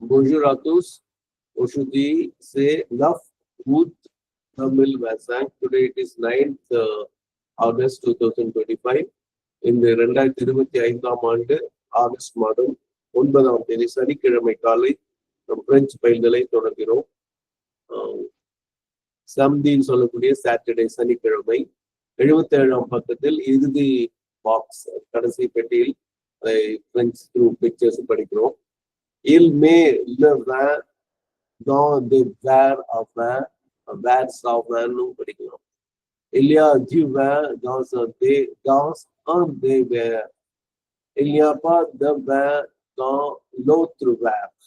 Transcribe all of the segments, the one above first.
Bonjour à tous. Aujourd'hui, c'est 9 août 2025. Today it is 9th August 2025. இந்த 2025ஆம் ஆண்டு August மாதம் 9ஆம் தேதி சனிக்கிழமை காலை நம் பிரெஞ்சு பயில்களை தொடர்கிறோம். சம்தின்னு சொல்லக்கூடிய சாட்டர்டே சனிக்கிழமை 77ஆம் பக்கத்தில் இறுதி பாக்ஸ் கடைசி பெட்டியில் பிரெஞ்சு த்ரூ பிக்சர்ஸ் படிக்கிறோம். Il met le vin dans des verres à vin, verres à vin nous படிக்கலாம். Il y a du vin dans un des verres. Il n'y a pas de vin dans l'autre verre.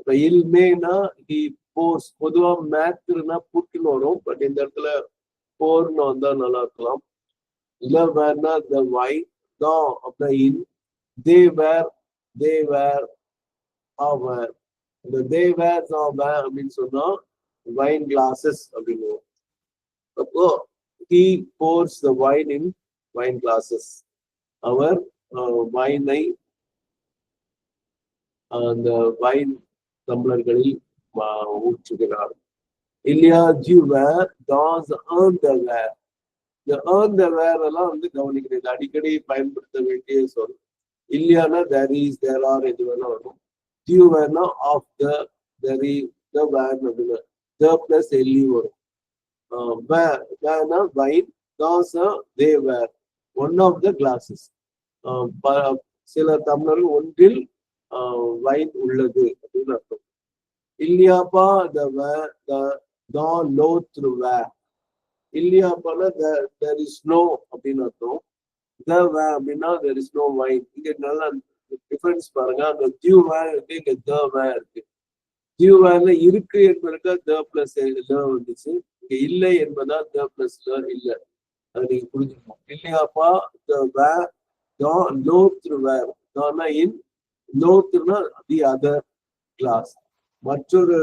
இப்போ il metனா he pours. பொதுவா மேத்னா புட்டுன்னு வரும், but இந்த இடத்துல போர்னு வந்தா நல்லா இருக்கலாம். Le vinனா the wine, dans அப்படின்னா in, they were ஆவர். இந்த தேவேர்ஸ் ஆவர் அப்படின்னு சொன்னா வைன் கிளாஸஸ் அப்படின்னு. அப்போ he pours the wine in wine glasses. அவர் வைனை அந்த வைன் டம்ளர்களில் ஊற்றுகிறார். இல்லையா ஜிவர் டாஸ் earn the wear. இந்த earn the wear எல்லாம் கவனிக்கிறது, அடிக்கடி பயன்படுத்த வேண்டிய சொல். இல்லையானா there is, there are எது வேணா வரும். Duverna of the van அப்படின்னா the plus LE வரும். Wine, those they were one of the glasses. சில டம்ளர்கள் ஒன்றில் வைன் உள்ளது அப்படின்னு அர்த்தம். இல்லையாப்பா l'autre verre. இல்லையாப்பானா there is no அப்படின்னு அர்த்தம். The van அப்படின்னா there is no wine. இங்க நல்லா டிஃபரன்ஸ் பாருங்க. அந்த டியூ வேன் இருக்கு, இங்க த வேன் இருக்கு. டியூ வேன்ல இருக்கு என்பதற்கு த பிளஸ் வந்துச்சு, இங்க இல்லை என்பதா த பிளஸ் இல்ல. அது நீங்க புரிஞ்சுக்கணும். இல்லையாப்பா த வேர் லோத்ரு வேர் தானா இன், லோத்ருனா தி அதர் கிளாஸ். மற்றொரு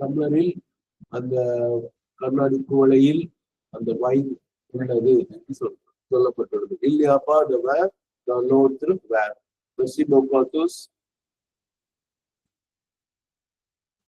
டம்ளரில் அந்த கண்ணாடி குவளையில் அந்த வைன் உள்ளது என்று சொல்லப்பட்டுள்ளது. இல்லையாப்பா த வேர் dans l'autre verre. Merci beaucoup à tous.